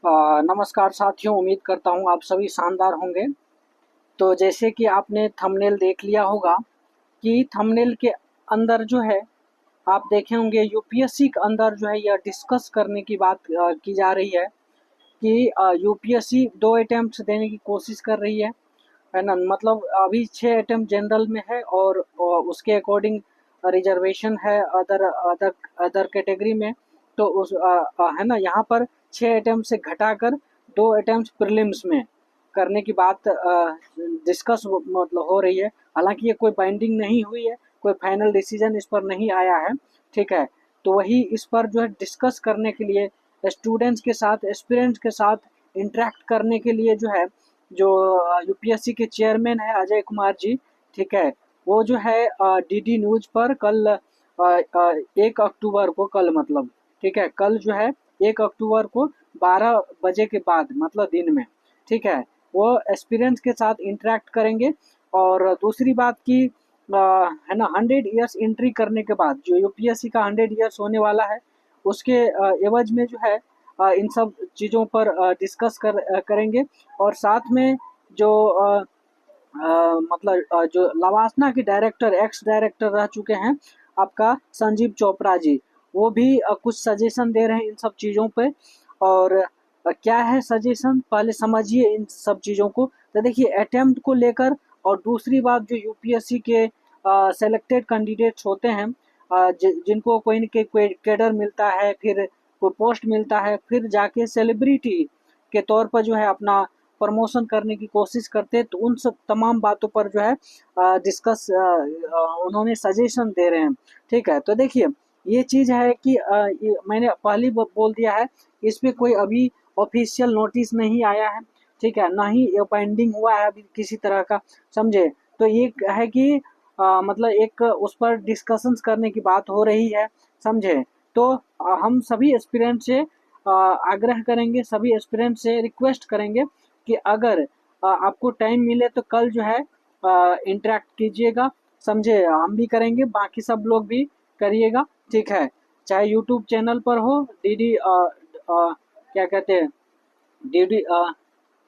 नमस्कार साथियों, उम्मीद करता हूँ आप सभी शानदार होंगे। तो जैसे कि आपने थंबनेल देख लिया होगा कि थंबनेल के अंदर जो है आप देखे होंगे यूपीएससी के अंदर जो है यह डिस्कस करने की बात की जा रही है कि यूपीएससी 2 अटेम्प्ट्स देने की कोशिश कर रही है ना? मतलब अभी 6 अटेम्प्ट जनरल में है और उसके अकॉर्डिंग रिजर्वेशन है अदर अदर अदर कैटेगरी में। तो उस है ना, यहाँ पर 6 अटेम्प्ट से घटाकर 2 अटेम्प्ट प्रीलिम्स में करने की बात डिस्कस मतलब हो रही है। हालांकि ये कोई बाइंडिंग नहीं हुई है, कोई फाइनल डिसीजन इस पर नहीं आया है, ठीक है। तो वही इस पर जो है डिस्कस करने के लिए, स्टूडेंट्स के साथ, एस्पिरेंट्स के साथ इंटरेक्ट करने के लिए जो है, जो यूपीएससी के चेयरमैन है अजय कुमार जी, ठीक है, वो जो है डीडी न्यूज पर कल 1 अक्टूबर को, कल मतलब, ठीक है, कल जो है 1 अक्टूबर को 12 बजे के बाद मतलब दिन में, ठीक है, वो एस्पिरेंट्स के साथ इंटरेक्ट करेंगे। और दूसरी बात की है ना, 100 ईयर्स एंट्री करने के बाद जो यूपीएससी का 100 ईयर्स होने वाला है, उसके एवज में जो है इन सब चीज़ों पर डिस्कस करेंगे। और साथ में जो मतलब जो लवासना के डायरेक्टर, एक्स डायरेक्टर रह चुके हैं आपका संजीव चोपड़ा जी, वो भी कुछ सजेशन दे रहे हैं इन सब चीज़ों पे। और क्या है सजेशन, पहले समझिए इन सब चीज़ों को। तो देखिए, अटेम्प्ट को लेकर, और दूसरी बात जो यूपीएससी के सेलेक्टेड कैंडिडेट्स होते हैं, जिनको कोई न कोई कैडर मिलता है, फिर कोई पोस्ट मिलता है, फिर जाके सेलिब्रिटी के तौर पर जो है अपना प्रमोशन करने की कोशिश करते हैं, तो उन सब तमाम बातों पर जो है डिस्कस उन्होंने सजेशन दे रहे हैं, ठीक है। तो देखिए, ये चीज़ है कि ये मैंने पहले ही बोल दिया है, इस पे कोई अभी ऑफिशियल नोटिस नहीं आया है, ठीक है, ना ही ये बाइंडिंग हुआ है अभी किसी तरह का, समझे। तो ये है कि मतलब एक उस पर डिस्कशंस करने की बात हो रही है, समझे। तो हम सभी एस्पिरेंट से आग्रह करेंगे, सभी एस्पिरेंट से रिक्वेस्ट करेंगे कि अगर आपको टाइम मिले तो कल जो है इंटरेक्ट कीजिएगा, समझे। हम भी करेंगे, बाकी सब लोग भी करिएगा, ठीक है। चाहे यूट्यूब चैनल पर हो, डीडी क्या कहते हैं, डीडी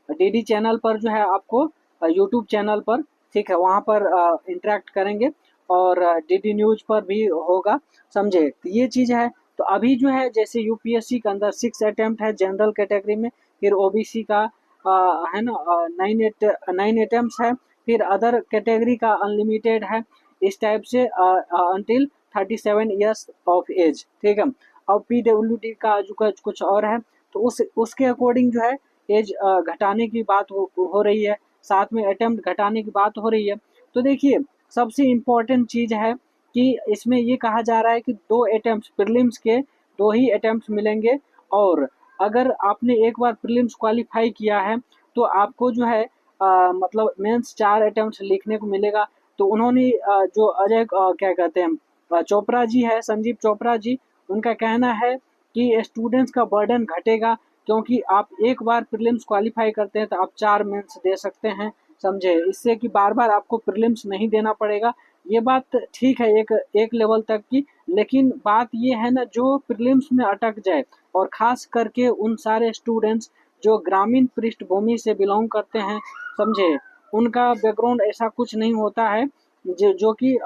डीडी चैनल पर जो है आपको, यूट्यूब चैनल पर, ठीक है, वहाँ पर इंटरेक्ट करेंगे। और डीडी न्यूज पर भी होगा, समझे। तो ये चीज़ है। तो अभी जो है जैसे यूपीएससी के अंदर 6 अटेम्प्ट है जनरल कैटेगरी में, फिर ओबीसी का है ना 9 अटेम्प्ट है, फिर अदर कैटेगरी का अनलिमिटेड है, इस टाइप से अंटिल 37 ईयर्स ऑफ एज, ठीक है। और पीडब्ल्यूडी का जो कुछ और है, तो उसके अकॉर्डिंग जो है एज घटाने की बात हो रही है, साथ में अटेम्प्ट घटाने की बात हो रही है। तो देखिए, सबसे इम्पोर्टेंट चीज़ है कि इसमें ये कहा जा रहा है कि 2 अटेम्प्ट प्रीलिम्स के, 2 ही अटेम्प्ट मिलेंगे। और अगर आपने एक बार प्रीलिम्स क्वालिफाई किया है, तो आपको जो है मतलब मेंस 4 अटेम्प्ट लिखने को मिलेगा। तो उन्होंने जो अजय क्या कहते हैं, चोपड़ा जी है, संजीव चोपड़ा जी, उनका कहना है कि स्टूडेंट्स का बर्डन घटेगा, क्योंकि आप एक बार प्रीलिम्स क्वालिफाई करते हैं तो आप 4 मेंस दे सकते हैं, समझे। इससे कि बार बार आपको प्रीलिम्स नहीं देना पड़ेगा। ये बात ठीक है एक एक लेवल तक की, लेकिन बात ये है ना, जो प्रीलिम्स में अटक जाए, और खास करके उन सारे स्टूडेंट्स जो ग्रामीण पृष्ठभूमि से बिलोंग करते हैं, समझे, उनका बैकग्राउंड ऐसा कुछ नहीं होता है जो कि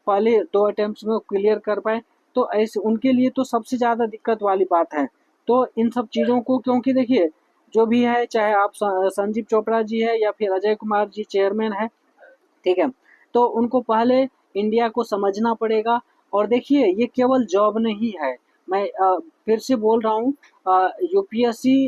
पहले 2 अटेम्प्ट्स में क्लियर कर पाए। तो ऐसे उनके लिए तो सबसे ज़्यादा दिक्कत वाली बात है। तो इन सब चीज़ों को, क्योंकि देखिए, जो भी है, चाहे आप संजीव चोपड़ा जी है या फिर अजय कुमार जी चेयरमैन है, ठीक है, तो उनको पहले इंडिया को समझना पड़ेगा। और देखिए, ये केवल जॉब नहीं है, मैं फिर से बोल रहा हूँ, UPSC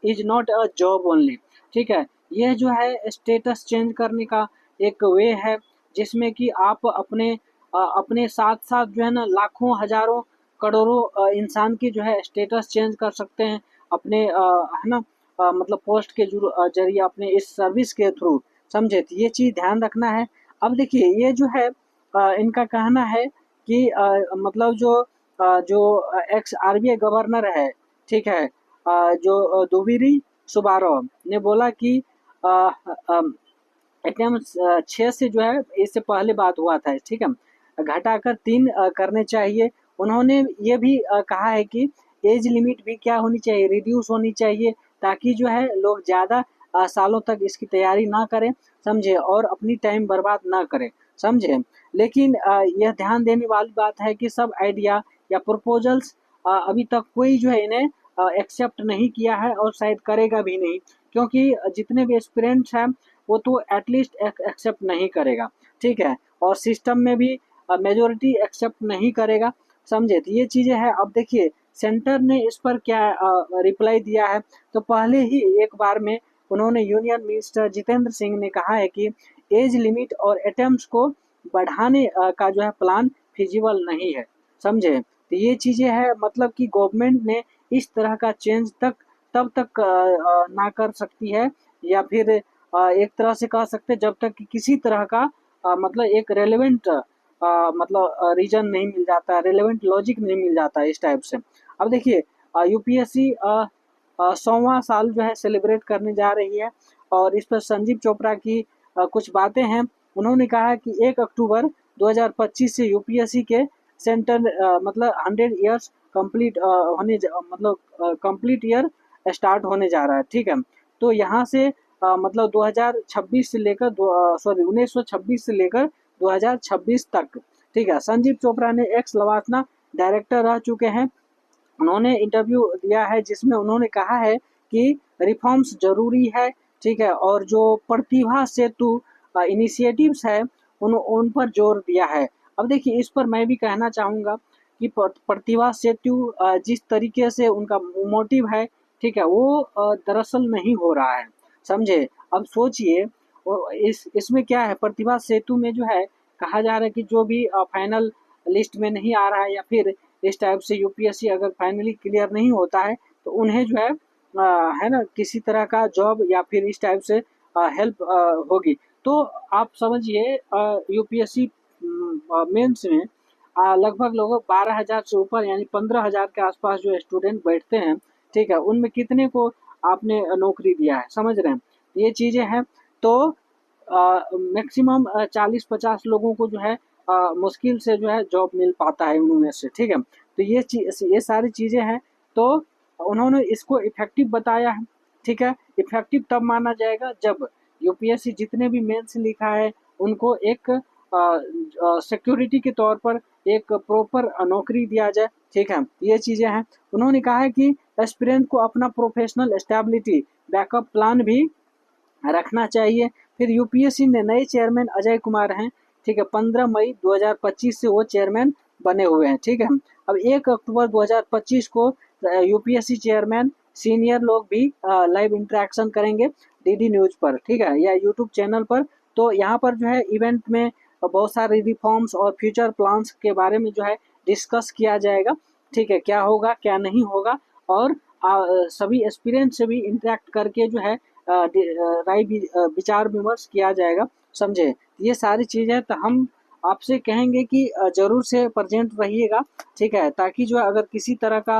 is not a job only, ठीक है। यह जो है स्टेटस चेंज करने का एक वे है, जिसमें कि आप अपने अपने साथ साथ जो है ना लाखों, हजारों, करोड़ों इंसान की जो है स्टेटस चेंज कर सकते हैं अपने है ना मतलब पोस्ट के जरिए, अपने इस सर्विस के थ्रू, समझे। तो ये चीज़ ध्यान रखना है। अब देखिए, ये जो है इनका कहना है कि मतलब जो एक्स आरबीआई गवर्नर है, ठीक है, जो दुविरी सुबारो ने बोला कि अटेम्प्ट 6 से जो है, इससे पहले बात हुआ था, ठीक है, घटाकर 3 करने चाहिए। उन्होंने ये भी कहा है कि एज लिमिट भी क्या होनी चाहिए, रिड्यूस होनी चाहिए, ताकि जो है लोग ज़्यादा सालों तक इसकी तैयारी ना करें, समझे, और अपनी टाइम बर्बाद ना करें, समझे। लेकिन यह ध्यान देने वाली बात है कि सब आइडिया या प्रपोजल्स अभी तक कोई जो है इन्हें एक्सेप्ट नहीं किया है और शायद करेगा भी नहीं, क्योंकि जितने भी एस्पिरेंट्स हैं वो तो एटलीस्ट एक्सेप्ट नहीं करेगा, ठीक है, और सिस्टम में भी मेजोरिटी एक्सेप्ट नहीं करेगा, समझे। तो ये चीज़ें हैं। अब देखिए सेंटर ने इस पर क्या रिप्लाई दिया है। तो पहले ही एक बार में उन्होंने यूनियन मिनिस्टर जितेंद्र सिंह ने कहा है कि एज लिमिट और अटेम्प्ट्स को बढ़ाने का जो है प्लान फिजिबल नहीं है, समझे। तो ये चीज़ें हैं, मतलब कि गवर्नमेंट ने इस तरह का चेंज तक तब तक ना कर सकती है, या फिर एक तरह से कह सकते हैं जब तक कि किसी तरह का मतलब एक रेलेवेंट मतलब रीजन नहीं मिल जाता, रेलेवेंट लॉजिक नहीं मिल जाता इस टाइप से। अब देखिए यूपीएससी 100वां साल जो है सेलिब्रेट करने जा रही है, और इस पर संजीव चोपड़ा की कुछ बातें हैं। उन्होंने कहा कि 1 अक्टूबर 2025 से यूपीएससी के सेंटर मतलब 100 ईयर्स कंप्लीट मतलब कंप्लीट ईयर स्टार्ट होने जा रहा है, ठीक है। तो यहाँ से मतलब 2026 से लेकर 1926 से लेकर 2026 तक, ठीक है। संजीव चोपड़ा ने एक्स लवासना डायरेक्टर रह चुके हैं। उन्होंने इंटरव्यू दिया है जिसमें उन्होंने कहा है कि रिफॉर्म्स जरूरी है, ठीक है, और जो प्रतिभा सेतु इनिशिएटिव्स है उन पर जोर दिया है। अब देखिए इस पर मैं भी कहना चाहूँगा कि प्रतिभा सेतु जिस तरीके से उनका मोटिव है, ठीक है, वो दरअसल नहीं हो रहा है, समझे। अब सोचिए इसमें क्या है, प्रतिभा सेतु में जो है कहा जा रहा है कि जो भी फाइनल लिस्ट में नहीं आ रहा है, या फिर इस टाइप से यूपीएससी अगर फाइनली क्लियर नहीं होता है, तो उन्हें जो है ना किसी तरह का जॉब या फिर इस टाइप से हेल्प होगी। तो आप समझिए यूपीएससी मेंस में लगभग लोग 12,000 से ऊपर यानी 15,000 के आसपास जो स्टूडेंट बैठते हैं, ठीक है, उनमें कितने को आपने नौकरी दिया है, समझ रहे हैं। ये चीज़ें हैं। तो मैक्सिमम 40-50 लोगों को जो है मुश्किल से जो है जॉब मिल पाता है उनमें से, ठीक है। तो ये सारी चीज़ें हैं। तो उन्होंने इसको इफेक्टिव बताया है, ठीक है। इफेक्टिव तब माना जाएगा जब यूपीएससी जितने भी मेंस लिखा है उनको एक सिक्योरिटी के तौर पर एक प्रॉपर नौकरी दिया जाए, ठीक है। ये चीज़ें हैं। उन्होंने कहा है कि एस्पिरेंट को अपना प्रोफेशनल स्टेबिलिटी बैकअप प्लान भी रखना चाहिए। फिर यूपीएससी ने नए चेयरमैन अजय कुमार हैं, ठीक है, 15 मई 2025 से वो चेयरमैन बने हुए हैं, ठीक है। अब 1 अक्टूबर 2025 को यूपीएससी चेयरमैन सीनियर लोग भी लाइव इंटरेक्शन करेंगे डीडी न्यूज पर, ठीक है, या यूट्यूब चैनल पर। तो यहाँ पर जो है इवेंट में बहुत सारे रिफॉर्म्स और फ्यूचर प्लान्स के बारे में जो है डिस्कस किया जाएगा, ठीक है, क्या होगा क्या नहीं होगा, और सभी एक्सपीरियंस से भी इंटरेक्ट करके जो है राय विचार विमर्श किया जाएगा, समझे। ये सारी चीज़ें तो हम आपसे कहेंगे कि जरूर से प्रेजेंट रहिएगा, ठीक है, ताकि जो है अगर किसी तरह का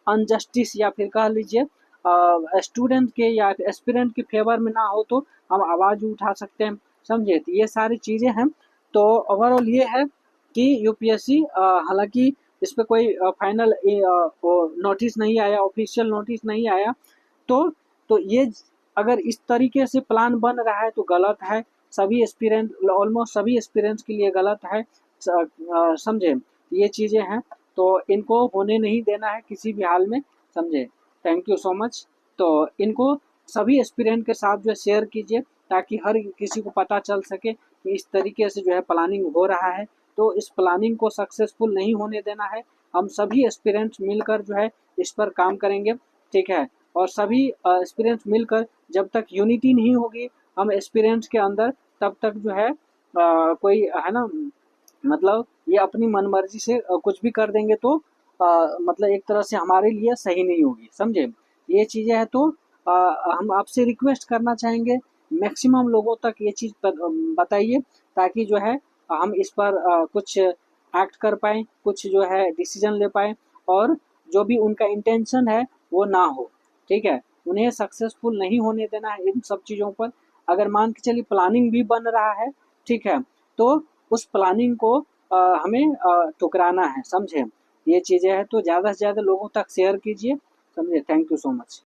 अनजस्टिस या फिर कह लीजिए स्टूडेंट के या एस्पिरेंट के फेवर में ना हो, तो हम आवाज़ उठा सकते हैं, समझे। तो ये सारी चीज़ें हैं। तो ओवरऑल ये है कि यूपीएससी हालांकि इस पर कोई फाइनल नोटिस नहीं आया, ऑफिशियल नोटिस नहीं आया, तो ये अगर इस तरीके से प्लान बन रहा है तो गलत है। सभी एस्पिरेंट ऑलमोस्ट सभी एस्पिरेंट्स के लिए गलत है, समझे। ये चीज़ें हैं। तो इनको होने नहीं देना है किसी भी हाल में, समझे। Thank you so much. तो इनको सभी एस्पिरेंट के साथ जो है शेयर कीजिए, ताकि हर किसी को पता चल सके कि इस तरीके से जो है प्लानिंग हो रहा है। तो इस प्लानिंग को सक्सेसफुल नहीं होने देना है। हम सभी एस्पिरेंट्स मिलकर जो है इस पर काम करेंगे, ठीक है। और सभी एस्पिरेंट्स मिलकर जब तक यूनिटी नहीं होगी हम एस्पिरेंट्स के अंदर, तब तक जो है कोई है ना, मतलब ये अपनी मनमर्जी से कुछ भी कर देंगे, तो मतलब एक तरह से हमारे लिए सही नहीं होगी, समझे। ये चीज़ें हैं। तो हम आपसे रिक्वेस्ट करना चाहेंगे मैक्सिमम लोगों तक ये चीज़ बताइए, ताकि जो है हम इस पर कुछ एक्ट कर पाएँ, कुछ जो है डिसीजन ले पाएँ, और जो भी उनका इंटेंशन है वो ना हो, ठीक है। उन्हें सक्सेसफुल नहीं होने देना है इन सब चीज़ों पर। अगर मान के चलिए प्लानिंग भी बन रहा है, ठीक है, तो उस प्लानिंग को हमें ठुकराना है, समझे। ये चीज़ें हैं, तो ज़्यादा से ज़्यादा लोगों तक शेयर कीजिए। समझे? Thank you so much.